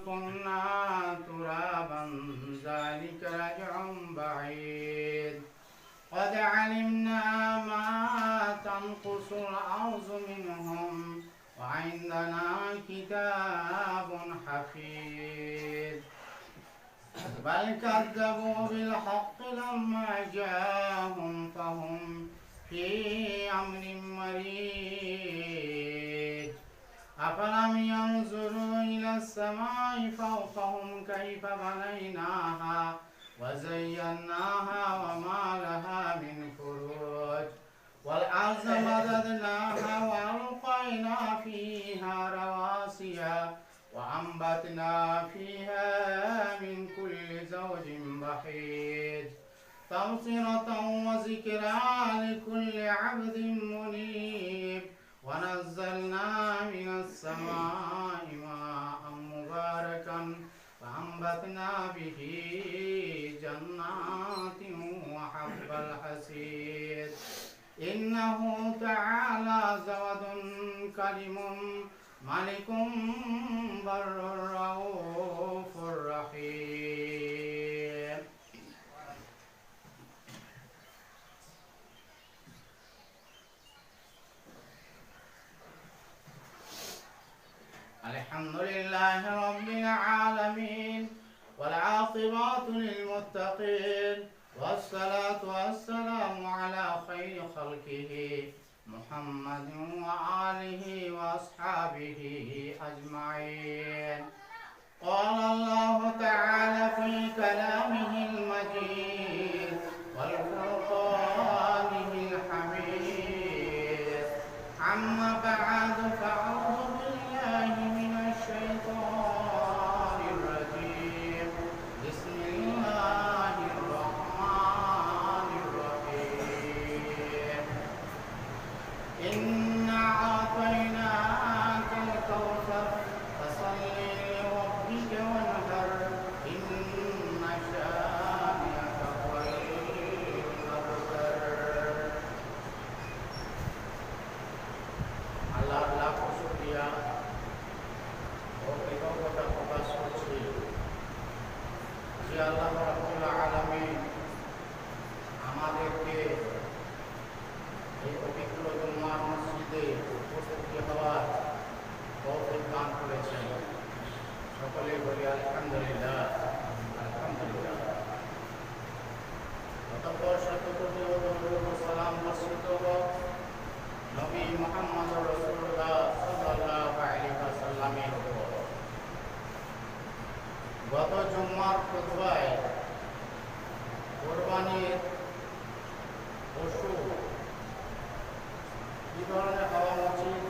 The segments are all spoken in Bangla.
كنا ترابا ذلك رجع بعيد قد علمنا ما تنقص الأرض منهم وعندنا كتاب حفيظ بل كذبوا بالحق لما جاءهم فهم في أمر مريج أفلم ينظروا إلى السماء فوقهم كيف بنيناها وزيناها وما لها من فروج والأرض مددناها وألقينا فيها رواسي وأنبتنا فيها من كل زوج بحيج تبصرة وذكرى لكل عبد منيب ونزلنا من السماء ماء مباركا فأنبتنا به جنات وحب الحصيد إنه تعالى زود كريم ملك بر رؤوف رحيم. الحمد لله رب العالمين والعاقبة للمتقين والصلاة والسلام على خير خلقه محمد وآله وأصحابه أجمعين. قال الله تعالى في كلامه المجيد والفرقانه الحميد عما بعد فأعوذ بالله من الشيطان الرجيم بسم الله الرحمن الرحيم إنا أعطيناك الكوثر فصل لربك وانحر إن شانئك هو الأبتر. আল্লাহ লাখ শুকরিয়া ও কৃতজ্ঞতা প্রকাশ করছি যে আল্লাহ রাব্বুল আলামিন আমাদেরকে এই পবিত্র জুম্মার মসজিদে উপস্থিত হওয়ার তৌফিক দান করেছেন। সকলে বলি আলহামদুলিল্লাহ আলহামদুলিল্লাহ। অতঃপর শতকোটি দরুদ ও সালাম বর্ষিত হোক নবী মুহাম্মদ রাসূলুল্লাহ সাল্লাল্লাহু আলাইহি ওয়াসাল্লামের উপর। গত জুম্মার খুতবায় কুরবানির পশু কি ধরনের হওয়া উচিত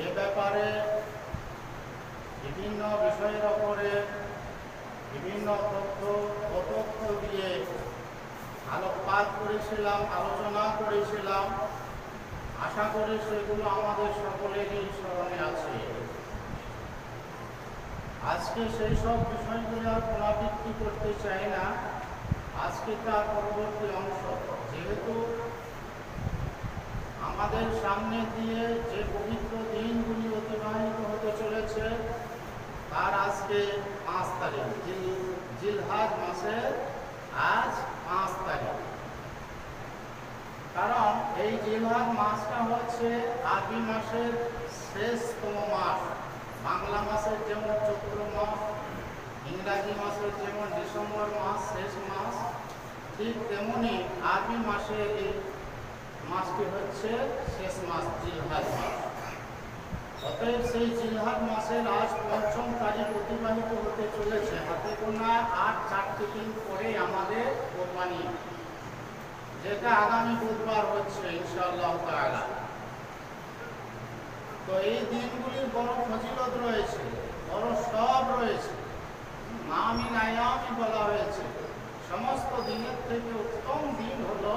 এ ব্যাপারে বিভিন্ন বিষয়ের ওপরে বিভিন্ন তথ্য দিয়ে আলোকপাত করেছিলাম, আলোচনা করেছিলাম। আশা করি সেগুলো আমাদের সকলেরই স্মরণে আছে। আজকে সেই সব বিষয়গুলো আর পুনরাবৃত্তি করতে চাই না। আজকে তার পরবর্তী অংশ, যেহেতু আমাদের সামনে দিয়ে যে পবিত্র দিনগুলি অতিবাহিত হতে চলেছে তার আজকে 5 তারিখ, জিলহজ মাসের আজ 5 তারিখ। কারণ এই জিলহজ মাসটা হচ্ছে আরবি মাসের শেষতম মাস। বাংলা মাসের যেমন চৈত্র মাস, ইংরাজি মাসের যেমন ডিসেম্বর মাস শেষ মাস, ঠিক তেমনি আরবি মাসের এই মাসটি হচ্ছে শেষ মাস, জিলহজ মাস। অতএব সেই জিলহজ মাসের আজ 5ম তারিখ অতিবাহিত হতে চলেছে। হাতে গোনা আর 4টি দিন পরে আমাদের কোরবানি, যেটা আগামী বুধবার হচ্ছে ইনশাআল্লাহ তাআলা। তো এই দিনগুলির বড় ফজিলত রয়েছে, বড় সব রয়েছে। নামিন আয়ামই বলা হয়েছে। সমস্ত দিনের থেকে উত্তম দিন হলো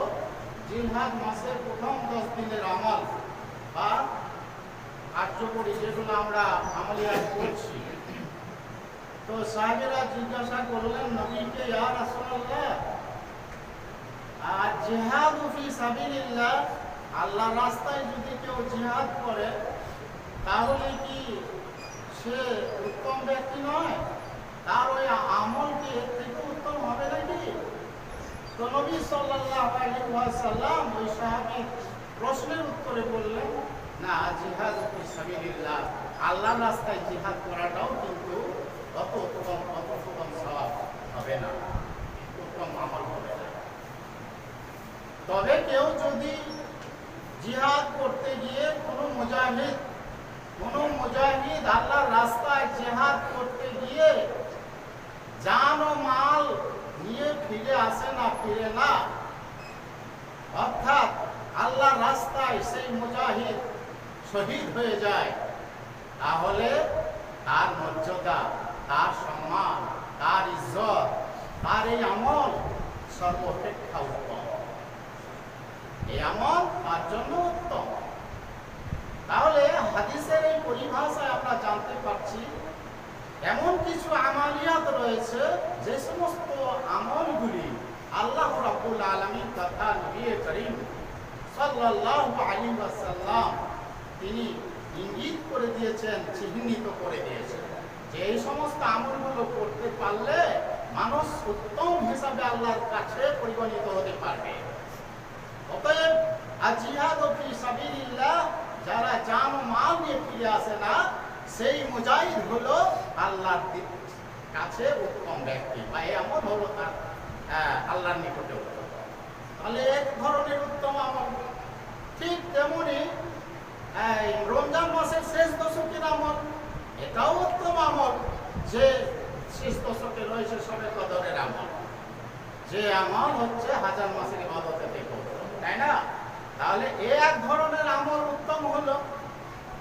জিলহজ মাসের প্রথম 10 দিনের আমল বা কার্যকরী, যেগুলো আমরা আমলিয়াত করছি। তো সাহাবীরা জিজ্ঞাসা করলেন নবীকে, ইয়া রাসূলুল্লাহ, আর জিহাদ ফি সাবিলিল্লাহ, আল্লাহর রাস্তায় যদি কেউ জিহাদ করে তাহলে কি সে উত্তম ব্যক্তি নয়? তার ওই আমল কি এর থেকে উত্তম হবে নাকি? তো নবী সাল্লাল্লাহু আলাইহি ওয়াসাল্লাম ওই সাহাবীর প্রশ্নের উত্তরে বললেন, না, জিহাদ ফি সাবিলিল্লাহ, আল্লাহর রাস্তায় জিহাদ করাটাও কিন্তু অত উত্তম সওয়াব হবে না, উত্তম আমল হবে না। তবে কেউ যদি জিহাদ করতে গিয়ে কোনো মুজাহিদ আল্লাহর রাস্তায় জিহাদ করতে গিয়ে জান ও মাল নিয়ে ফিরে আসে না, ফিরে না, অর্থাৎ আল্লাহর রাস্তায় সেই মুজাহিদ শহীদ হয়ে যায়, তাহলে তার মর্যাদা, তার সম্মান, তার ইজ্জত, তার এই আমল সর্বাপেক্ষা উত্তম, এই আমল তার জন্য উত্তম। তাহলে হাদিসের এই পরিভাষায় আমরা জানতে পারছি এমন কিছু আমালিয়াত রয়েছে যে সমস্ত আমলগুলি আল্লাহ রাব্বুল আলামিন তথা নবী করিম সাল্লাল্লাহু আলাইহি ওয়াসাল্লাম তিনি ইঙ্গিত করে দিয়েছেন, চিহ্নিত করে দিয়েছেন যে এই সমস্ত আমলগুলো করতে পারলে মানুষ উত্তম হিসাবে আল্লাহর কাছে পরিগণিত হতে পারবে। অতএব জিহাদ ফি সাবিলিল্লাহ, যারা জান ও মাল নিয়ে ফিরে আসে না, সেই মুজাহিদ হলো আল্লাহর কাছে উত্তম ব্যক্তি, বা এই আমল হলো তার আল্লাহর নিকটে উত্তম। তাহলে এক ধরনের উত্তম আমল। ঠিক তেমনি রমজান মাসের শেষ দশকের আমল, এটাও উত্তম আমল, যে শেষ দশকে রয়েছে শবে কদরের আমল, যে আমল হচ্ছে হাজার মাসের ইবাদতের থেকে উত্তম, তাই না? তাহলে এক ধরনের আমল উত্তম হলো।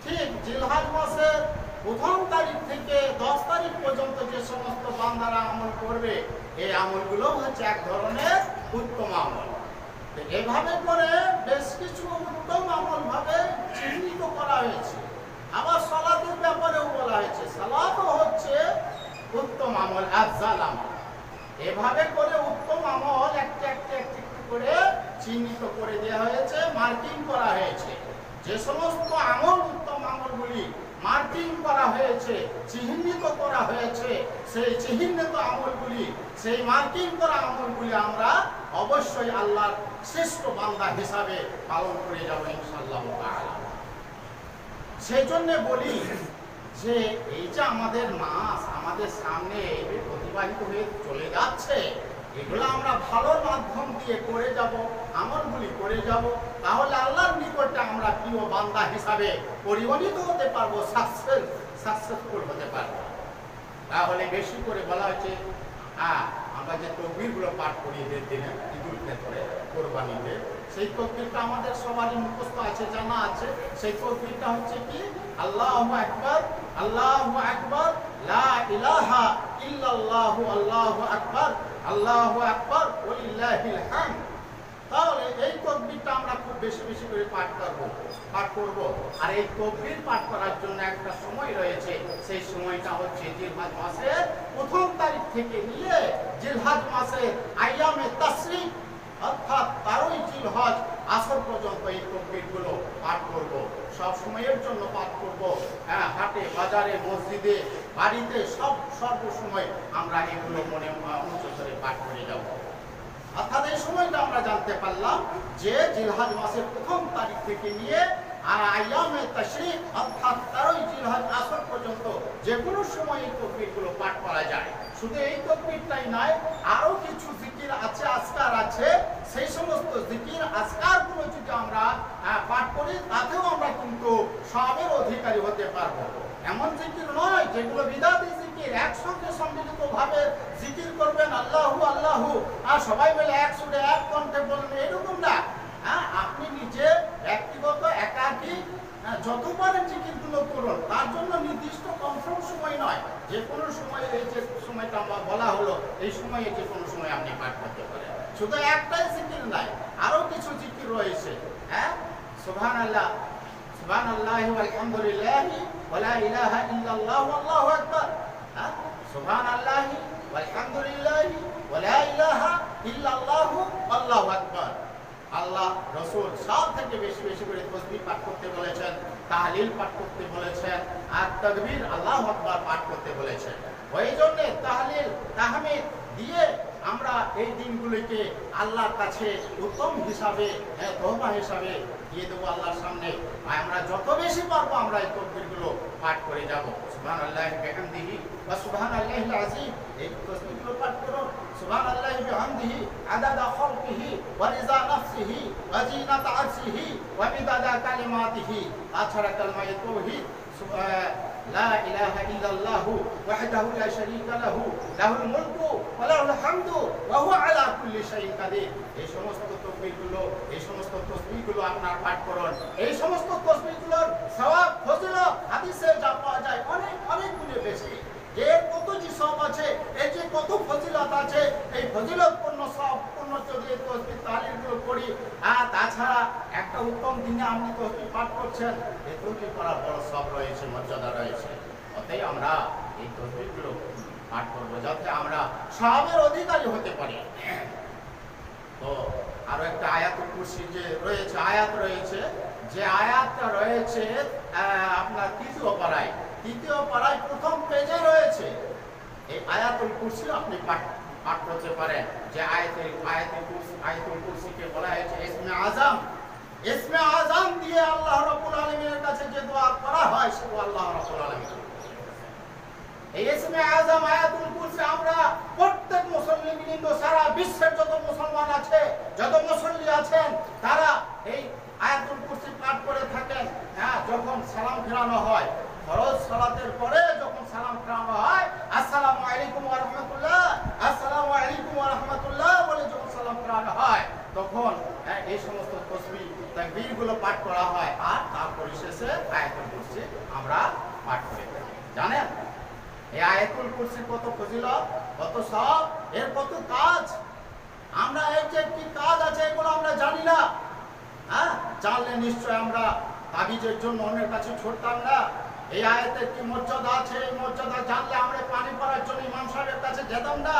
ঠিক জিলহজ মাসের ১ম তারিখ থেকে ১০ তারিখ পর্যন্ত যে সমস্ত বান্দারা আমল করবে, এই আমলগুলো হচ্ছে এক ধরনের উত্তম আমল। এভাবে করে বেশ কিছু উত্তম আমল ভাবে চিহ্নিত করা হয়েছে। আবার সালাতের ব্যাপারেও বলা হয়েছে, সালাতও হচ্ছে উত্তম আমল, আফজাল আমল। এভাবে করে উত্তম আমল একটি করে চিহ্নিত করে দেওয়া হয়েছে, মার্কিং করা হয়েছে। যে সমস্ত আমল উত্তম আমলগুলি মার্কিং করা হয়েছে, চিহ্নিত করা হয়েছে, সেই চিহ্নিত আমলগুলি, সেই মার্কিং করা আমলগুলি আমরা অবশ্যই আল্লাহর শ্রেষ্ঠ বান্দা হিসাবে পালন করে যাব ইনশাআল্লাহ তাআলা। সেই জন্য বলি যে এই যে আমাদের মাস আমাদের সামনে অতিবাহিত হয়ে চলে যাচ্ছে, এগুলো আমরা ভালোর মাধ্যম দিয়ে করে যাব, আমলগুলি করে যাব, তাহলে আল্লাহর নিকটে আমরা প্রিয় বান্দা হিসাবে পরিগণিত হতে পারবো, সাকসেসফুল হতে পারবো। তাহলে বেশি করে বলা হচ্ছে আমরা যে তকবীরগুলো পাঠ করি ঈদের দিনে, ঈদুল ফিতরে, কোরবানিতে, সেই তকবীরটা আমাদের সবারই মুখস্থ আছে, জানা আছে। সেই তকবীরটা হচ্ছে কি? আল্লাহু আকবার, আল্লাহু আকবার, লা ইলাহা ইল্লাল্লাহু, আল্লাহু আকবার, আল্লাহু আকবার, ওয়ালিল্লাহিল হামদ। তাহলে এই তকবীরটা আমরা খুব বেশি বেশি করে পাঠ করব। আর এই তকবীর পাঠ করার জন্য একটা সময় রয়েছে, সেই সময়টা হচ্ছে জিলহজ মাসের ১ম তারিখ থেকে নিয়ে জিলহজ মাসের আইয়ামে তাশরিক, অর্থাৎ ১৩ই জিলহজ আসর পর্যন্ত এই তকবীরগুলো পাঠ করব। সব সময়ের জন্য পাঠ করব। হাটে, বাজারে, মসজিদে, বাড়িতে, সর্বসময় আমরা এগুলো মনে উঁচু করে পাঠ করে যাব। অর্থাৎ এই সময়টা আমরা জানতে পারলাম যে জিলহজ মাসের ১ম তারিখ থেকে নিয়ে আইয়ামে তাশরিক, অর্থাৎ ১৩ই জিলহজ আসর পর্যন্ত যে কোনো সময় এই তকবীরগুলো পাঠ করা যায়। শুধু এই তকবীরটাই নয়, আরো কিছু জিকির আছে, আজকার আছে। সেই সমস্ত জিকির আজকারগুলো যদি আমরা পাঠ করি, তাতেও আমরা কিন্তু সবের অধিকারী হতে পারবো। এমন জিকির নয় যেগুলো বিদাতি জিকির, একসঙ্গে সম্মিলিতভাবে জিকির করবেন আল্লাহু আল্লাহু, আর সবাই মিলে এক সুরে এক কণ্ঠে বলবেন, এরকম না। আপনি নিজে ব্যক্তিগত একাকী যত পারেন জিকিরগুলো করুন, তার জন্য নির্দিষ্ট কনফার্ম সময় নয়, যে কোনো সময়, এই যে সময়টা বলা হলো, এই সময়ে যে কোনো সময় আপনি পাঠ করতে পারেন। শুধু একটাই জিকির নাই, আরো কিছু জিকির রয়েছে। সুবহানাল্লাহ, সুবহানাল্লাহি ওয়াল হামদুলিল্লাহি ওয়া লা ইলাহা ইল্লাল্লাহু আল্লাহু আকবার, সুবহানাল্লাহি ওয়াল হামদুলিল্লাহি ওয়া লা ইলাহা ইল্লাল্লাহু আল্লাহু আকবার। আল্লাহ, রাসূল সব থেকে বেশি বেশি করে তাসবিহ পাঠ করতে বলেছেন। তাহলিল পাঠ করতে বলেছেন, আর তাকবীর আল্লাহু আকবার পাঠ করতে বলেছেন। ওই জন্য তাহলিল তাহমিদ দিয়ে আমরা এই দিনগুলিকে আল্লাহর কাছে উত্তম হিসাবে, তওবা হিসাবে দিয়ে দেবো আল্লাহর সামনে। আমরা যত বেশি পারবো আমরা এই তাকবীরগুলো পাঠ করে যাব। সুবহানাল্লাহি বিহামদিহি ওয়া সুবহানাল্লাহিল আযীম, এই তাসবিহগুলো পাঠ করুন। সুবহানাল্লাহি বিহামদিহি আদাদা খালকিহি ওয়া রিজা নাফসিহি ওয়া জিনাতা আরশিহি ওয়া মিদাদা কালিমাতিহি। তাছাড়া কালমায়ে তাওহীদ, লা ইলাহা ইল্লাল্লাহু ওয়াহদাহু লা শারীকা লাহু লাহুল মুলকু ওয়া লাহুল হামদু ওয়া হুয়া আলা কুল্লি শাইইন কাদির। এই সমস্ত তাকবীরগুলো, এই সমস্ত তাসবিহগুলো আপনারা পাঠ করুন। এই সমস্ত তাসবিহগুলোর সওয়াব ফজিলত হাদিসে যা পাওয়া যায় অনেক অনেক গুণে বেশি। যে কত যে সওয়াব আছে, এই যে কত ফজিলত আছে, এই ফজিলতপূর্ণ সওয়াবপূর্ণ যদি তাসবিহ তাহলিলগুলো করি, আর তাছাড়া একটা উত্তম দিনে আপনি তাসবিহ পাঠ করছেন, এই তাসবিহ করার বড় সওয়াব রয়েছে, মর্যাদা রয়েছে। অতএব আমরা এই তাসবিহগুলো পাঠ করবো যাতে আমরা সওয়াবের অধিকারী হতে পারি। তো আরো একটা আয়াতুল কুরসি যে রয়েছে, আয়াত রয়েছে, যে আয়াতটা রয়েছে আপনার তৃতীয় পারায় প্রথম পেজে রয়েছে। এই আয়াতুল কুরসি আপনি পাঠ করতে পারেন। যে আয়াতুল কুরসিকে বলা হয়েছে ইসমে আজম। ইসমে আজম দিয়ে আল্লাহ রাব্বুল আলামিনের কাছে যে দোয়া করা হয়, সেটা আল্লাহ রাব্বুল আলামিন। এই ইসমে আজম আয়াতুল কুরসি আমরা প্রত্যেক মুসলিম, সারা বিশ্বের যত মুসলমান আছে, যত মুসল্লি আছেন, তারা এই আয়াতুল কুরসি পাঠ করে থাকেন। যখন সালাম ফেরানো হয়, ফরজ সালাতের পরে যখন সালাম ফেরানো হয়, আসসালামু আলাইকুম ওয়া রাহমাতুল্লাহ, আসসালামু আলাইকুম ওয়া রাহমাতুল্লাহ বলে যখন সালাম ফেরানো হয়, তখন এই সমস্ত তাসবিহ তাকবীরগুলো পাঠ করা হয়। আর তার পরিশেষে আয়াতুল কুরসি আমরা পাঠ করে থাকি। জানেন এই আয়াতুল কুরসির কত ফজিলত, কত সওয়াব, এর কত কাজ। আমরা এর যে কি কাজ আছে এগুলো আমরা জানি না। জানলে নিশ্চয় আমরা তাবিজের জন্য অন্যের কাছে ছুটতাম না। এই আয়াতের কি মর্যাদা আছে, এই মর্যাদা জানলে আমরা পানি পড়ার জন্য ইমাম সাহেবের কাছে যেতাম না।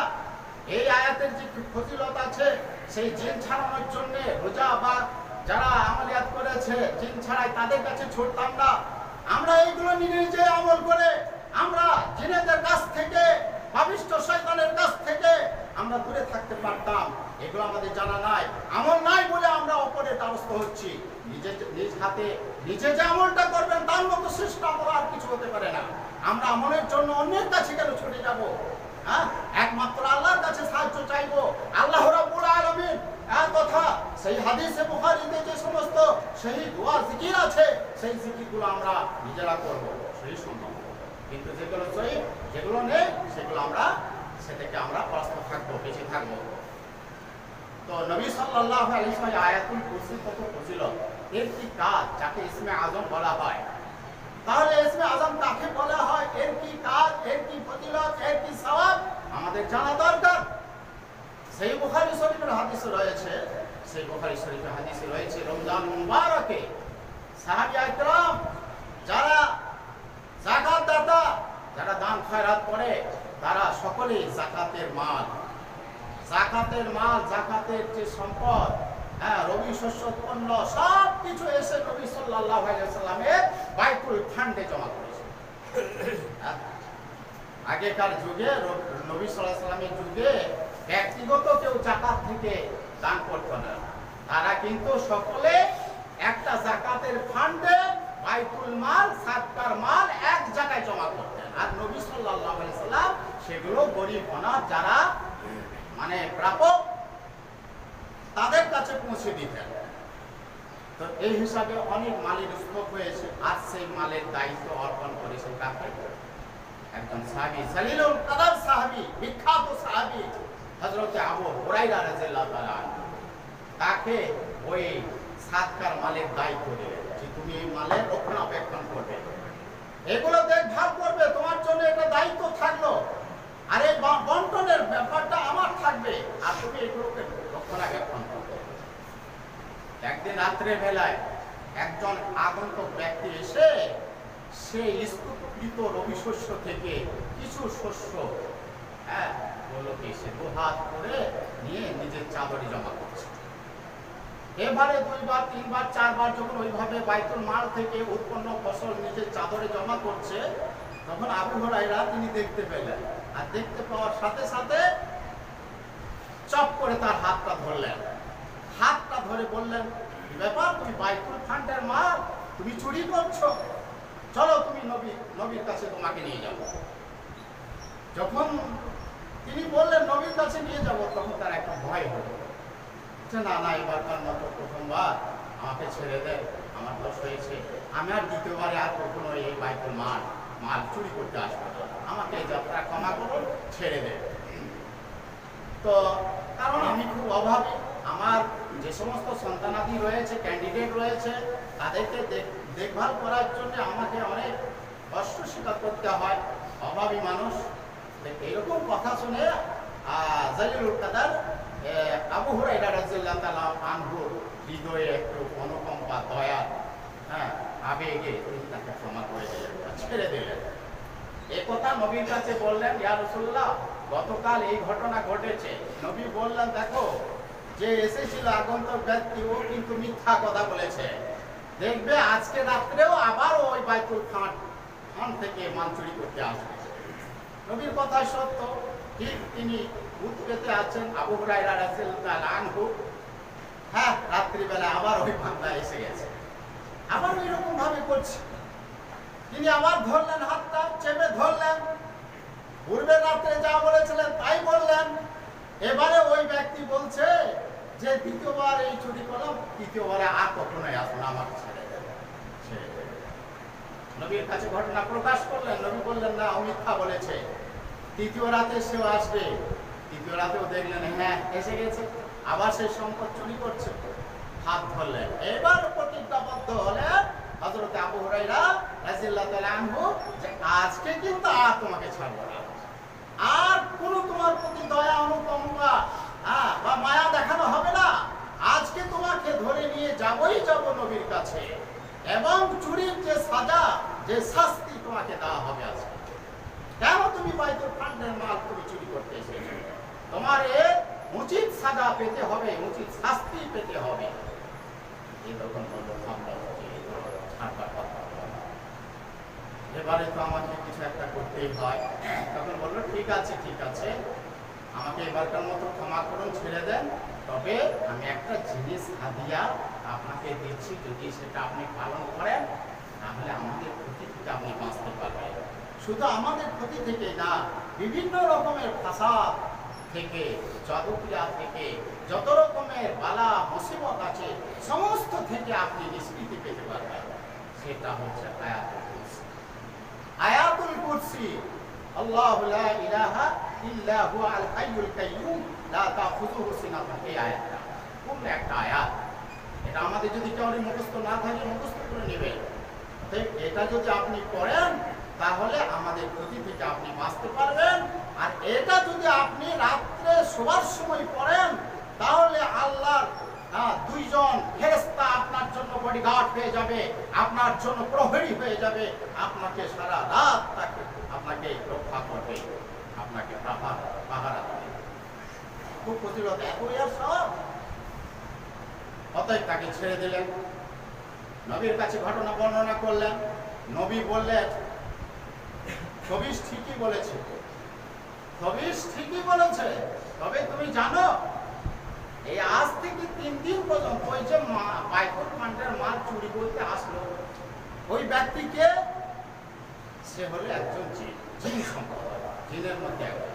এই আয়াতের যে ফজিলত আছে, সেই জিন ছাড়ানোর জন্য রোজা বা যারা আমলিয়াত করেছে জিন ছাড়াই, তাদের কাছে ছুটতাম না। আমরা এইগুলো নিজে আমল করে আমরা জিনেদের কাছ থেকে, পাপিষ্ঠ শয়তানের কাছ থেকে আমরা দূরে থাকতে পারতাম। এগুলো আমাদের জানা নাই, আমল নাই বলে আমরা অপরের দ্বারস্থ হচ্ছি। নিজ হাতে নিজে যে আমলটা করবেন তার মতো শ্রেষ্ঠ আমল আর কিছু হতে পারে না। আমরা আমলের জন্য অন্যের কাছে কেন ছুটে যাব? একমাত্র আল্লাহর কাছে সাহায্য চাইবো। আল্লাহ রাব্বুল আলামিন তথা সেই হাদিসে বুখারীতে যে সমস্ত সেই দোয়া জিকির আছে, সেই জিকিরগুলো আমরা নিজেরা করব, সেই সম্ভব। কিন্তু যেগুলো সহি, যেগুলো নেই, সেগুলো আমরা সেটাকে আমরা পরাস্ত থাকবো, বেঁচে থাকবো। তো নবী সাল্লাল্লাহু আলাইহি ওয়াসাল্লাম আয়াতুল কুরসি কত ফজিলত, এর কি কাজ, যাকে ইসমে আজম বলা হয়, তাহলে ইসমে আজম কাকে বলা হয়, এর কি কাজ, এর কি ফজিলত, এর কি সওয়াব আমাদের জানা দরকার। সেই বুখারী শরীফের হাদিসে রয়েছে, সেই বুখারী শরীফের হাদিসে রয়েছে, রমজান মুবারকে সাহাবায়ে একরাম যারা যাকাত দাতা, যারা দান খয়রাত করে, তারা সকলেই যাকাতের মাল, যাকাতের যে সম্পদ, রবি শস্য পণ্য সব কিছু এসে নবী সাল্লাল্লাহু আলাইহি ওয়াসাল্লামের বাইতুল ফান্ডে জমা করেছে। আগেকার যুগে, নবী সাল্লাল্লাহু আলাইহি ওয়াসাল্লামের যুগে ব্যক্তিগত কেউ যাকাত থেকে দান করতো না। তারা কিন্তু সকলে একটা যাকাতের ফান্ডে বাইতুল মাল, সাদকার মাল এক জায়গায় জমা করতেন। আর নবী সাল্লাল্লাহু আলাইহি ওয়াসাল্লাম সেগুলো গরিব অনাথ যারা মানে প্রাপক, তাদের কাছে পৌঁছে দিতেন। তো এই হিসাবে অনেক মালের স্তূপ হয়েছে। আর সেই মালের দায়িত্ব অর্পণ করেছে কাকে? একজন সাহাবী, জালিলুল কদর সাহাবী, বিখ্যাত সাহাবী হযরত আবু হুরায়রা রাদিয়াল্লাহু তাআলা, তাকে ওই সাদকার মালের দায়িত্ব দিলেন যে তুমি এই মালের রক্ষণাবেক্ষণ করবে, এগুলো দেখভাল করবে, তোমার জন্য এটা দায়িত্ব থাকলো। আর এই বন্টনের ব্যাপারটা আমার থাকবে, আর তুমি এগুলোকে রক্ষণাবেক্ষণ করবে। একদিন রাত্রে বেলায় একজন আগন্তুক ব্যক্তি এসে সেই স্তূপকৃত রবি শস্য থেকে কিছু শস্য বললো কি সে দুহাত করে নিয়ে নিজের চাদরে জমা করছে। এবারে 2 বার 3 বার 4 বার যখন ওইভাবে বাইতুল মাল থেকে উৎপন্ন ফসল নিজের চাদরে জমা করছে, তখন আবু হুরায়রা তিনি দেখতে পেলেন। আর দেখতে পাওয়ার সাথে সাথে চপ করে তার হাতটা ধরলেন। হাতটা ধরে বললেন, কি ব্যাপার, তুমি বাইতুল ফান্ডের মাল তুমি চুরি করছো, চলো তুমি নবীর কাছে তোমাকে নিয়ে যাব। যখন তিনি বললেন নবীর কাছে নিয়ে যাব, তখন তার একটা ভয় হলো যে না না, এবারকার মতো প্রথমবার আমাকে ছেড়ে দেয়, আমার দোষ হয়েছে, আমি আর দ্বিতীয়বারে আর কখনো এই বাইতুল মাল চুরি করতে আসবো না, আমাকে এই যাত্রা ক্ষমা করুন, ছেড়ে দেয়। তো কারণ আমি খুব অভাবী, আমার যে সমস্ত সন্তানাদি রয়েছে, ক্যান্ডিডেট রয়েছে, তাদেরকে দেখভাল করার জন্য আমাকে অনেক কষ্ট স্বীকার করতে হয়, অভাবী মানুষ। এইরকম কথা শুনে জালিলুল কাদার আবু হুরায়রা রাদিয়াল্লাহু তাআলা আনহুর হৃদয়ে একটু অনুকম্পা, দয়া, আবেগে তিনি তাকে ক্ষমা করে দিলেন, ছেড়ে দিলেন। এ কথা নবীর কাছে বললেন, ইয়া রাসূলুল্লাহ, গতকাল এই ঘটনা ঘটেছে। নবী বললেন, দেখো, যে এসেছিল আগন্তুক ব্যক্তি, ও কিন্তু মিথ্যা কথা বলেছে, দেখবে আজকে রাত্রেও আবার ওই বাইতুল খান থেকে মাল চুরি করতে আসবে। নবীর কথা সত্য, ঠিক তিনি ভূত পেতে আছেন। আবু হুরায়রা রাদিয়াল্লাহু আনহু, হ্যাঁ, রাত্রিবেলা আবার ওই বান্দা এসে গেছে, আবার ওই রকম ভাবে করছে। তিনি আবার ধরলেন, হাতটা চেপে ধরলেন, পূর্বের রাত্রে যা বলেছিলেন তাই বললেন। এবারে ওই ব্যক্তি বলছে যে দ্বিতীয়বার এই চুরি করলাম, তৃতীয়বারে আর কখনোই আসবো না, আমাকে ছেড়ে দেবে। নবীর কাছে ঘটনা প্রকাশ করলেন। নবী বললেন, না, ও মিথ্যা বলেছে, তৃতীয় রাতে সেও আসবে। তৃতীয় রাতেও দেখলেন, হ্যাঁ, এসে গেছে, আবার সেই সম্পদ চুরি করছে। হাত ধরলেন, এবার প্রতিজ্ঞাবদ্ধ হলেন হযরত আবু হুরায়রা রাদিয়াল্লাহু তাআলা আনহু, যে আজকে কিন্তু আর তোমাকে ছাড়বো না, আর কোনো তোমার প্রতি দয়া, অনুকম্পা বা মায়া দেখানো হবে না। আজকে তোমাকে ধরে নিয়ে যাবই যাব নবীর কাছে, এবং চুরির যে সাজা, যে শাস্তি তোমাকে দেওয়া হবে আজকে। কেন তুমি বাইতুল ফান্ডের মাল তুমি চুরি করতে এসেছো? তোমার এর উচিত সাজা পেতে হবে, উচিত শাস্তি পেতে হবে। এই তখন বললো, এবারে তো আমাকে কিছু একটা করতেই হয়। তখন বললো, ঠিক আছে ঠিক আছে, আমাকে এবারকার মতো ক্ষমা করুন, ছেড়ে দেন, তবে আমি একটা জিনিস হাদিয়া আপনাকে দিচ্ছি, যদি সেটা আপনি পালন করেন তাহলে আমাদের ক্ষতি থেকে আপনি বাঁচতে পারবেন। শুধু আমাদের ক্ষতি থেকে না, বিভিন্ন রকমের ফাসাদ থেকে, জাদুকিয়া থেকে, যত রকমের বালা মুসিবত আছে, সমস্ত থেকে আপনি নিষ্কৃতি পেতে পারবেন। সেটা হচ্ছে আয়াতুল কুরসি। আয়াতুল কুরসি, আল্লাহু লা ইলাহা ইল্লা হুয়াল হাইয়ুল কাইয়্যুম লা তাখুযুহু সিনাতুন। এই আয়াতটা কোন একটা আয়াত, এটা আমাদের যদি কেউ মুখস্থ না থাকে মুখস্থ করে নেবেন। এটা যদি আপনি পড়েন তাহলে আমাদের ক্ষতি থেকে আপনি বাঁচতে পারবেন। আর এটা যদি আপনি রাত্রে শোবার সময় পড়েন তাহলে আল্লাহর 2 জন ফেরেশতা আপনার জন্য বডিগার্ড হয়ে যাবে, আপনার জন্য প্রহরী হয়ে যাবে, আপনাকে সারা রাত আপনাকে রক্ষা করবে, আপনাকে পাহারা দেবে। খুব প্রতিরোধ এতই আর সব। অতএব তাকে ছেড়ে দিলেন, নবীর কাছে ঘটনা বর্ণনা করলেন। নবী বললেন, খবিশ ঠিকই বলেছে, খবিশ ঠিকই বলেছে, তবে তুমি জানো এই আজ থেকে 3 দিন পর্যন্ত ওই যে বাইতুল ফান্ডের মাল চুরি করতে আসলো ওই ব্যক্তিকে, সে হলো একজন জিন সম্প্রদায়, জিনের মধ্যে একজন।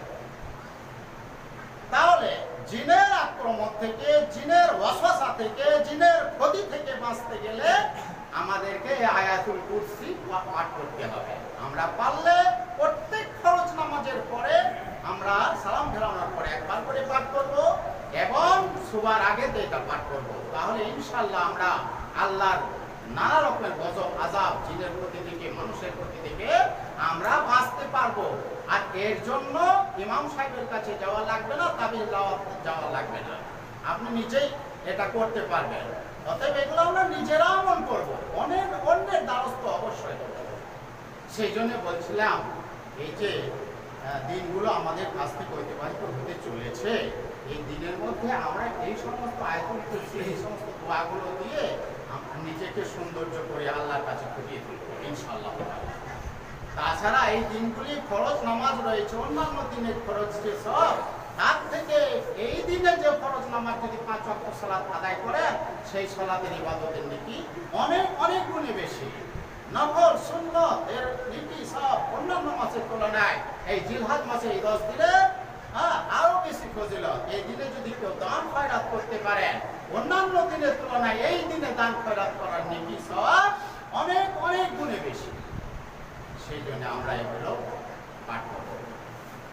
তাহলে জিনের আক্রমণ থেকে, জিনের ওয়াসওয়াসা থেকে, জিনের ক্ষতি থেকে বাঁচতে গেলে আমাদেরকে আয়াতুল কুরসি পাঠ করতে হবে। আমরা পারলে প্রত্যেক ফরজ নামাজের পরে আমরা সালাম ফেরানোর পরে একবার করে পাঠ করব, এবং শোবার আগে এটা পাঠ করব। তাহলে ইনশাআল্লাহ আমরা আল্লাহর নানা রকমের গজব, আযাব, জিনের ক্ষতি থেকে, মানুষের ক্ষতি থেকে আমরা বাঁচতে পারবো। আর এর জন্য ইমাম সাহেবের কাছে যাওয়া লাগবে না, তাবিজ যাওয়া লাগবে না, আপনি নিজেই এটা করতে পারবেন। অতএব এগুলো আমরা নিজেরা আমল করবো, অন্যের দ্বারস্থ অবশ্যই করবো। সেই জন্য বলছিলাম, এই যে দিনগুলো আমাদের কাছ থেকে অতিবাহিত হতে চলেছে। এই দিনের মধ্যে আমরা এই সমস্ত আয়াতুল কুরসি, এই সমস্ত দোয়াগুলো দিয়ে আমরা নিজেকে সৌন্দর্য করে আল্লাহর কাছে ফুটিয়ে তুলব ইনশাআল্লাহ। তাছাড়া এই দিনগুলি ফরজ নামাজ রয়েছে, অন্যান্য দিনের ফরজ যে সব, তার থেকে এই দিনে যে ফরজ নামাজ যদি 5 ওয়াক্ত সালাত আদায় করেন, সেই সালাতের ইবাদতের নেকি অনেক অনেক গুণে বেশি। নফল সুন্নত এর নেকি সব অন্যান্য মাসের তুলনায় এই জিলহজ মাসে এই 10 দিনে আরো বেশি ফজিলত। এই দিনে যদি কেউ দান খয়রাত করতে পারেন, অন্যান্য দিনের তুলনায় এই দিনে দান খয়রাত করার নেকি সব অনেক অনেক গুণে বেশি। সেই জন্য আমরা এগুলো পাঠ করব।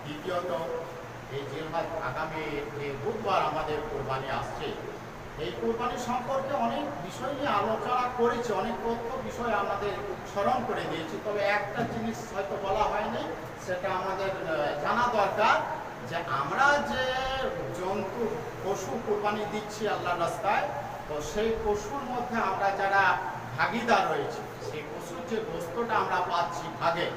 দ্বিতীয়ত, এই জিলহজ আগামী যে বুধবার আমাদের কোরবানি আসছে, এই কোরবানি সম্পর্কে অনেক বিষয় নিয়ে আলোচনা করেছি, অনেক তথ্য বিষয় আমাদের স্মরণ করে দিয়েছি। তবে একটা জিনিস হয়তো বলা হয়নি, সেটা আমাদের জানা দরকার যে আমরা যে জন্তু পশু কোরবানি দিচ্ছি আল্লাহর রাস্তায়, তো সেই পশুর মধ্যে আমরা যারা ভাগিদার রয়েছে, সেই পশুর যে গোস্তটা আমরা পাচ্ছি ভাগে,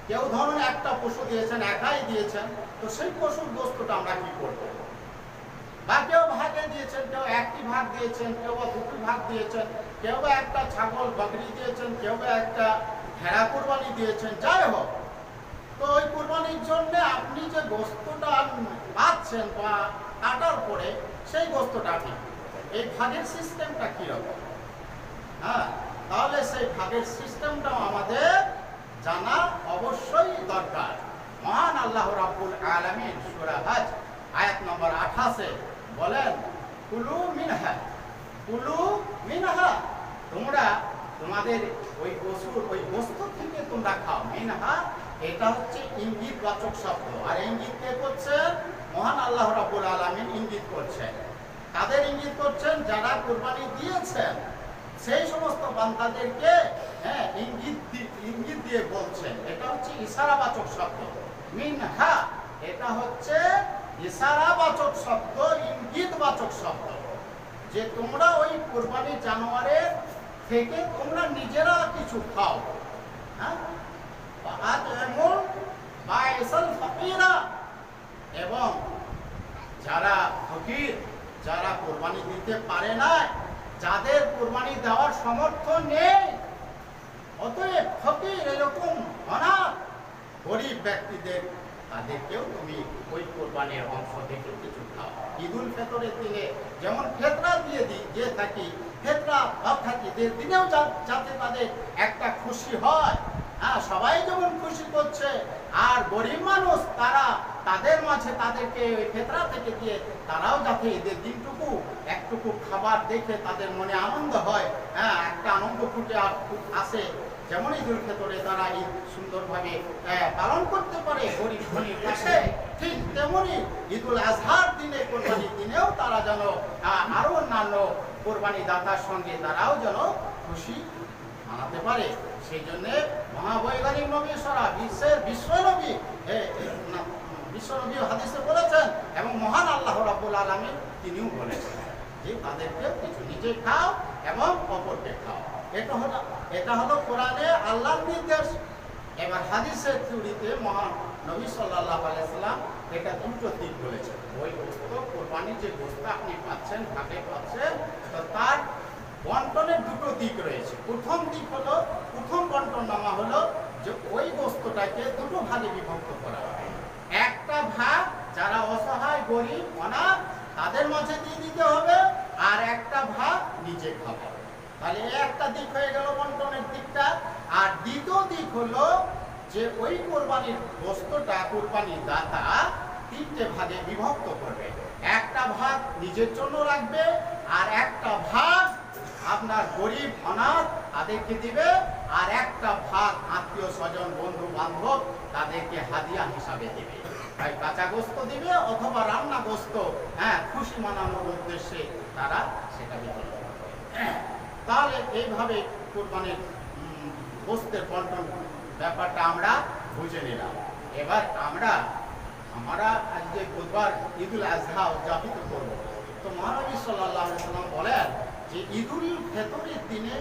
কেউ ধরুন একটা পশু দিয়েছেন, একাই দিয়েছেন, তো সেই পশুর গোস্তটা আমরা কি করব? বা কেউ ভাগে দিয়েছেন, কেউ একটি ভাগ দিয়েছেন, কেউ বা দুটি ভাগ দিয়েছেন, কেউ বা একটা ছাগল বকরি দিয়েছেন, কেউ বা একটা ভেড়া কোরবানি দিয়েছেন, যাই হোক, তো ওই কোরবানির জন্য আপনি যে গোস্তটা পাচ্ছেন বা কাটার পরে সেই গোস্তটা আপনি, এই ভাগের সিস্টেমটা কিরকম? তাহলে সেই ভাগের সিস্টেমটাও আমাদের জানা অবশ্যই দরকার। মহান আল্লাহ রাব্বুল আলামিন সূরা হজ আয়াত নম্বর 28 বলেন, কুলু মিনহা, কুলু মিনহা, তোমরা তোমাদের ওই পশুর ওই গোস্ত থেকে তোমরা খাও। মিনহা এটা হচ্ছে ইঙ্গিতবাচক শব্দ, আর ইঙ্গিত কে করছেন? মহান আল্লাহ রাব্বুল আলামিন ইঙ্গিত করছেন। তাদের ইঙ্গিত করছেন যারা কুরবানি দিয়েছেন, সেই সমস্ত বান্দাদেরকে ইঙ্গিত দিয়ে বলছেন। এটা হচ্ছে ইশারাবাচক শব্দ। মিনহা এটা হচ্ছে ইশারাবাচক শব্দ, ইঙ্গিতবাচক শব্দ, যে তোমরা ওই কুরবানি জানোয়ারের থেকে তোমরা নিজেরা কিছু খাও। এবং যারা ফকির, যারা কোরবানি দিতে পারে না, যাদের কোরবানি দেওয়ার সামর্থ্য নেই, অতএব ফকির এরকম অনাথ গরিব ব্যক্তিদের, তাদেরকেও তুমি ওই কোরবানির অংশ থেকে কিছু খাও। ঈদুল ফিতরের দিনে যেমন ফেতরা দিয়ে থাকি, ফেতরা অর্থাৎ ঈদের দিনেও যাতে তাদের একটা খুশি হয়, সবাই যেমন খুশি করছে, আর গরিব মানুষ তারা তাদের মাঝে তাদেরকে ওই ফেতরা থেকে দিয়ে তারাও যাতে ঈদের দিনটুকু একটুকু খাবার দেখে তাদের মনে আনন্দ হয়, একটা আনন্দ ফুটে আসে। যেমন ঈদুল ফিতরে তারা ঈদ সুন্দরভাবে পালন করতে পারে গরিব ধনীর কাছে, ঠিক তেমনি ঈদুল আজহার দিনে, কোরবানির দিনেও তারা যেন আরো অন্যান্য কোরবানি দাতার সঙ্গে তারাও যেন খুশি মানাতে পারে। সেই জন্যে মহাবৈজ্ঞানিক নবী সারা বিশ্বের বিশ্বনবী হাদিসে বলেছেন, এবং মহান আল্লাহ রাব্বুল আলামিন তিনিও বলেছেন যে তাদেরকে কিছু নিজে খাও এবং অপরকে খাও। এটা হলো কোরআনে আল্লাহর নির্দেশ। এবার হাদিসের থিওরিতে মহান নবী সাল্লাল্লাহু আলাইহি সাল্লাম এটা দুটো দিক বলেছেন। ওই গোস্ত, কোরবানির যে গোস্ত আপনি পাচ্ছেন, ভাগে পাচ্ছেন, তো তার বন্টনের দুটো দিক রয়েছে। প্রথম দিক হলো, প্রথম বন্টননামা হলো যে ওই গোস্তটাকে দুটো ভাগে বিভক্ত করা হবে। একটা ভাগ যারা অসহায় গরিব অনাথ তাদের মাঝে দিয়ে দিতে হবে, আর একটা ভাগ নিজে খাবে। তাহলে একটা দিক হয়ে গেল বন্টনের দিকটা। আর দ্বিতীয় দিক হলো যে ওই কোরবানির গোস্তটা কোরবানির দাতা তিনটে ভাগে বিভক্ত করবে। একটা ভাগ নিজের জন্য রাখবে, আর একটা ভাগ আপনার গরিব অনাথ তাদেরকে দিবে, আর একটা ভাগ আত্মীয় স্বজন বন্ধু বান্ধব তাদেরকে হাদিয়া হিসাবে দিবে। তাই কাঁচা গোস্ত দিবে অথবা রান্না গোস্ত, খুশি মানানোর উদ্দেশ্যে তারা সেটা বিতরণ করবে। তাহলে এইভাবে কোরবানির গোস্তের বন্টন ব্যাপারটা আমরা বুঝে নিলাম। এবার আমরা আজকে বুধবার ঈদুল আজহা উদযাপিত করব। তো মহানবী সাল্লাল্লাহু আলাইহি সাল্লাম বলেন যে ঈদুল ফিতরের দিনে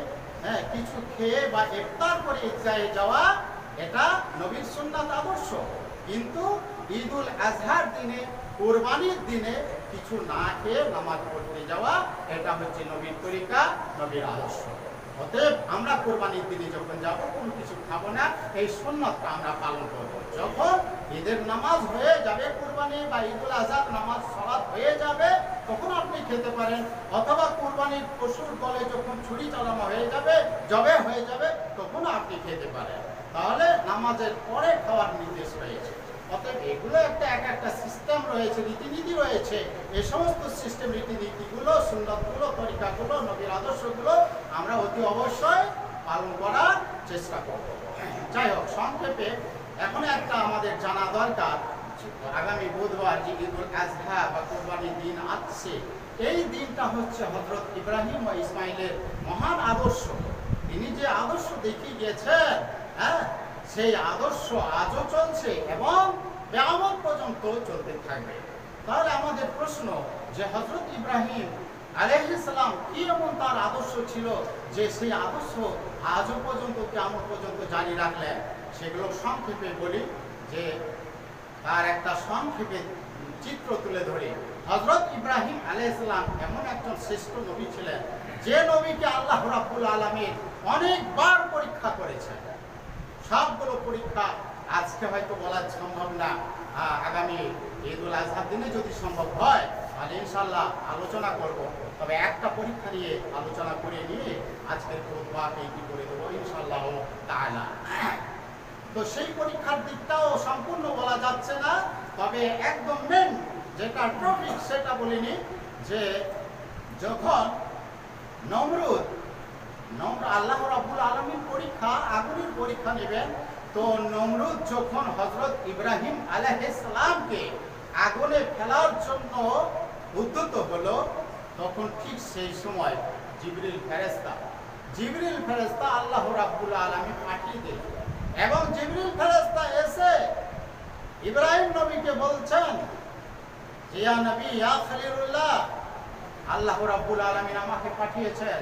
কিছু খেয়ে বা ইফতার করে ঈদগাহে যাওয়া এটা নবীর সুন্নাত আদর্শ। কিন্তু ঈদুল আজহার দিনে, কুরবানির দিনে কিছু না খেয়ে নামাজ পড়তে যাওয়া, এটা হচ্ছে নবীর তরিকা, নবীর আদর্শ। অতএব আমরা কোরবানির দিনে যখন যাব কোনো কিছু খাবো না, এই সুন্নতটা আমরা পালন করব। যখন ঈদের নামাজ হয়ে যাবে, কোরবানি বা ঈদুল আজহার নামাজ সালাত হয়ে যাবে, তখন আপনি খেতে পারেন। অথবা কোরবানির পশুর গলে যখন ছুরি চালানো হয়ে যাবে, জবে হয়ে যাবে, তখন আপনি খেতে পারেন। তাহলে নামাজের পরে খাওয়ার নির্দেশ রয়েছে। অতএব এগুলো একটা সিস্টেম রয়েছে, রীতিনীতি রয়েছে। এই সমস্ত সিস্টেম, রীতিনীতিগুলো, সুন্নতগুলো, তরিকাগুলো, নবীর আদর্শগুলো আমরা অতি অবশ্যই পালন করার চেষ্টা করব। যাই হোক, সংক্ষেপে এখন একটা আমাদের জানা দরকার, আগামী বুধবার যে ঈদুল আজহা বা কোরবানির দিন আসছে, এই দিনটা হচ্ছে হযরত ইব্রাহিম ও ইসমাইলের মহান আদর্শ। তিনি যে আদর্শ দেখিয়ে গিয়েছেন, সেই আদর্শ আজও চলছে এবং কিয়ামত পর্যন্ত চলতে থাকবে। তাহলে আমাদের প্রশ্ন যে হযরত ইব্রাহিম আলাইহিস সালাম কি এমন তার আদর্শ ছিল যে সেই আদর্শ আজও পর্যন্ত কিয়ামত পর্যন্ত জারি রাখলেন? সেগুলো সংক্ষেপে বলি, যে তার একটা সংক্ষেপে চিত্র তুলে ধরে। হযরত ইব্রাহিম আলাইহিস সালাম এমন একজন শ্রেষ্ঠ নবী ছিলেন, যে নবীকে আল্লাহ রাব্বুল আলামিন অনেকবার পরীক্ষা করেছেন। সবগুলো পরীক্ষা আজকে হয়তো বলা সম্ভব না, আগামী ঈদুল আজহার দিনে যদি সম্ভব হয় তাহলে ইনশাআল্লাহ আলোচনা করব। তবে একটা পরীক্ষা নিয়ে আলোচনা করে নিয়ে আজকের খুতবাকে কি করে দেবো ইনশাআল্লাহ তাআলা। তো সেই পরীক্ষার দিকটাও সম্পূর্ণ বলা যাচ্ছে না, তবে একদম মেন যেটা টপিক সেটা বলিনি, যে যখন নমরুদ আল্লাহ রাব্বুল আলামিন পরীক্ষা, আগুনের পরীক্ষা নেবেন, তো নমরুদ যখন হযরত ইব্রাহিম আলাইহিস সালামকে আগুনে ফেলার জন্য উদ্যত হলো, তখন ঠিক সেই সময় জিবরিল ফেরেশতা আল্লাহ রাব্বুল আলামিন পাঠিয়ে দিলেন। এবং জিবরিল ফেরেশতা এসে ইব্রাহিম নবীকে বলছেন, ইয়া নবী, ইয়া খলিলুল্লাহ, আল্লাহ রাব্বুল আলামিন আমাকে পাঠিয়েছেন,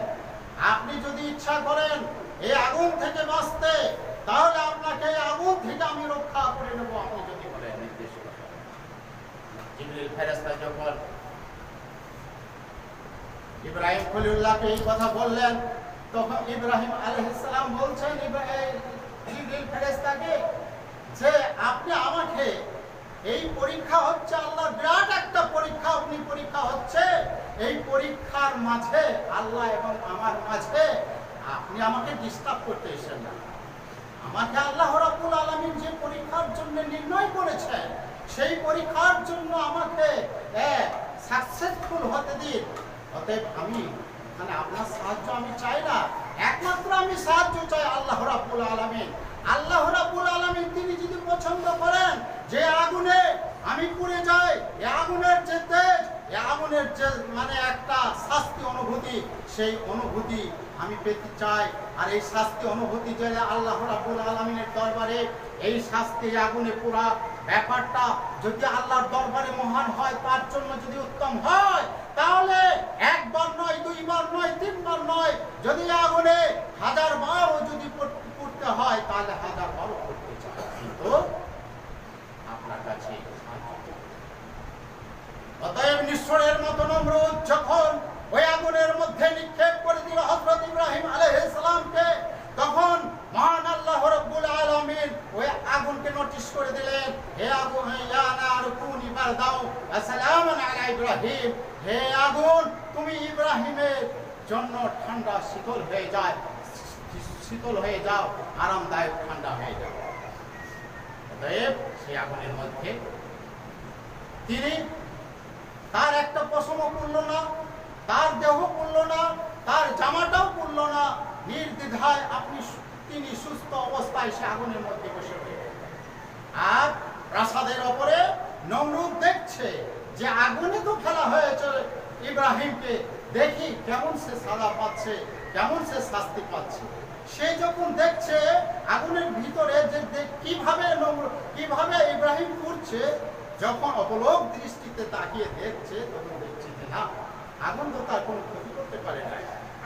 আপনি যদি ইচ্ছা করেন এই আগুন থেকে বাঁচতে, তাহলে আপনাকে এই আগুন থেকে আমি রক্ষা করে নেব, আপনি যদি বলেন নির্দেশ করেন। জিবরিল ফেরেশতা যখন ইব্রাহিম খলিলুল্লাহকে এই কথা বললেন, তখন ইব্রাহিম আলাইহিস সালাম বলছেন জিবরিল ফেরেশতাকে, যে আপনি আমাকে, এই পরীক্ষা হচ্ছে আল্লাহর বিরাট একটা পরীক্ষা, অগ্নি পরীক্ষা হচ্ছে, এই পরীক্ষার মাঝে আল্লাহ এবং আমার মাঝে আপনি আমাকে ডিস্টার্ব করতে এসেছেন না। আমাকে আল্লাহ রাব্বুল আলামিন যে পরীক্ষার জন্য নির্ণয় করেছেন, সেই পরীক্ষার জন্য আমাকে সাকসেসফুল হতে দিন। অতএব আমি মানে আপনার সাহায্য আমি চাই না, একমাত্র আমি সাহায্য চাই আল্লাহ রাব্বুল আলামিন। আল্লাহ রাব্বুল আলামিন তিনি যদি পছন্দ করেন যে আগুনে আমি পুড়ে যাই, এই আগুনের যে তেজ, এই আগুনের যে মানে একটা শাস্তি অনুভূতি, সেই অনুভূতি আমি পেতে চাই। আর এই শাস্তি অনুভূতি যে আল্লাহ রাব্বুল আলামিনের দরবারে এই শাস্তি, আগুনে পুরা ব্যাপারটা যদি আল্লাহর দরবারে মহান হয়, তার জন্য যদি উত্তম হয়, তাহলে একবার নয়, দুইবার নয়, তিনবার নয়, যদি আগুনে 1000 বারও যদি পড়তে হয়, তাহলে 1000 বারও পড়তে চাই, কিন্তু আপনার কাছে। অতএব নিঃস্বরের মতো নমরুদ যখন ওই আগুনের মধ্যে নিক্ষেপ করে দিল হযরত ইব্রাহিম আলাইহিস সালামকে, তখন মহান আল্লাহ রাব্বুল আলামিন ওই আগুনকে নোটিশ করে দিলেন, হে আগুন, ইয়া নার কুনি বারদাও ওয়া সালামান আলা ইব্রাহিম, হে আগুন তুমি ইব্রাহিমের জন্য ঠান্ডা শীতল হয়ে যাও, আরামদায়ক ঠান্ডা হয়ে যাও। অতএব সেই আগুনের মধ্যে তিনি, তার একটা পশমও পুড়ল না, তার দেহ পুড়ল না, তার জামাটাও পুড়ল না, নির্দ্বিধায় তিনি সুস্থ অবস্থায় সে আগুনের মধ্যে বসে রইলেন। আর প্রাসাদের ওপরে নমরুদ দেখছে যে আগুনে তো ফেলা হয়েছে ইব্রাহিমকে, দেখি কেমন সে সাজা পাচ্ছে, কেমন সে শাস্তি পাচ্ছে। সে যখন দেখছে আগুনের ভিতরে যে কিভাবে ইব্রাহিম পুড়ছে, যখন অপলক দৃষ্টিতে তাকিয়ে দেখছে, তখন দেখছে যে না, আগুন তো তার কোনো ক্ষতি করতে পারে না,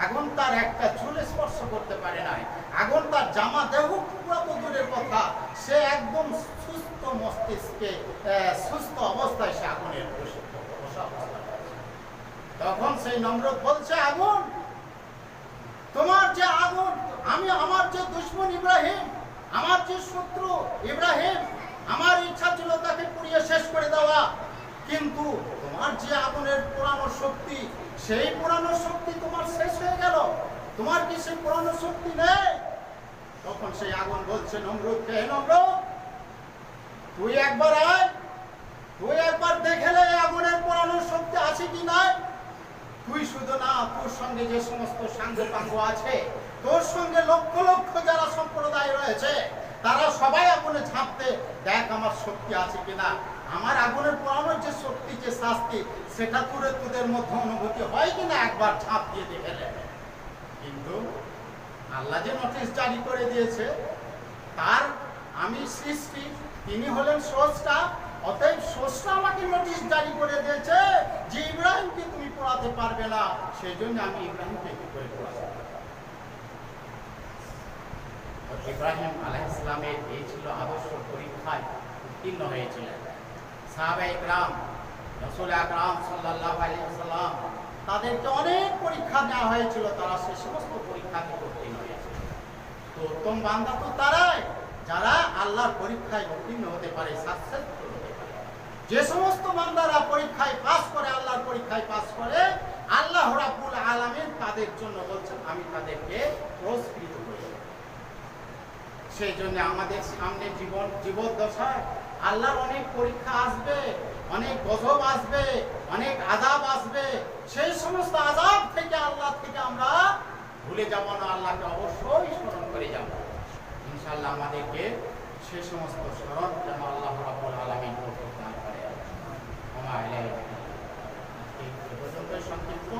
আগুন তার একটা চুল স্পর্শ করতে পারে নাই, আগুন তার জামা দেহ পুরো দূরের কথা, সে একদম সুস্থ মস্তিষ্কে সুস্থ অবস্থায় সে আগুনের বসা অবস্থা। তখন সেই নমরুদ বলছে, আগুন, তোমার যে আগুন, আমার যে দুশমন ইব্রাহিম, আমার যে শত্রু ইব্রাহিম, আমার ইচ্ছা ছিল তাকে পুড়িয়ে শেষ করে দেওয়া, কিন্তু তোমার যে আগুনের পুরানো শক্তি, সেই পুরানো শক্তি তোমার শেষ হয়ে গেল, তোমার কি সেই পুরানো শক্তি নেই? তখন সেই আগুন বলছে নমরুদকে, হে নমরুদ, তুই একবার আয়, তুই একবার দেখে নে আগুনের পুরানো শক্তি আছে কি নাই। তুই শুধু না, তোর সঙ্গে যে সমস্ত সাঙ্গ পাঙ্গ আছে, তোর সঙ্গে লক্ষ লক্ষ যারা সম্প্রদায় রয়েছে, তারা সবাই আগুনে ঝাঁপতে দেখ আমার শক্তি আছে কিনা, আমার আগুনের পুরানোর যে শক্তি, যে শাস্তি, সেটা তোদের মধ্যে অনুভূতি হয় কিনা, একবার ঝাঁপ দিয়ে দেখে নেবে। কিন্তু আল্লাহ যে নোটিশ জারি করে দিয়েছে, তার আমি সৃষ্টি, তিনি হলেন স্রষ্টা, অতএব স্রষ্টা আমাকে নোটিশ জারি করে দিয়েছে যে ইব্রাহিমকে তুমি পড়াতে পারবে না, সেই জন্য আমি ইব্রাহিমকে কি করে পড়াবো। ইব্রাহিম আলাইহিস সালামের এই ছিল আদর্শ, পরীক্ষায় উত্তীর্ণ হয়েছিলেন। সাহাবায়ে কেরাম, রাসূল আকরাম সাল্লাল্লাহু আলাইহি ওয়াসাল্লাম, তাদেরকে অনেক পরীক্ষা নেওয়া হয়েছিল, তারা সে সমস্ত পরীক্ষাতে উত্তীর্ণ হয়েছিল। তো উত্তম বান্দা তো তারাই যারা আল্লাহর পরীক্ষায় উত্তীর্ণ হতে পারে, সাকসেসফুল হতে পারে। যে সমস্ত বান্দারা পরীক্ষায় পাস করে, আল্লাহর পরীক্ষায় পাস করে, আল্লাহ রাব্বুল আলামিন তাদের জন্য বলছেন আমি তাদেরকে পুরস্কৃত করি। সেই জন্য আমাদের সামনে জীবদ্দশায় আল্লাহর অনেক পরীক্ষা আসবে, অনেক গজব আসবে, অনেক আযাব আসবে। সেই সমস্ত আযাব থেকে, আল্লাহ থেকে আমরা ভুলে যাব না, আল্লাহকে অবশ্যই স্মরণ করে যাব। ইনশাআল্লাহ আমাদেরকে সেই সমস্ত স্মরণ যেন আল্লাহ রাব্বুল আলামিন করতে দান করে। এই পর্যন্ত সংক্ষিপ্ত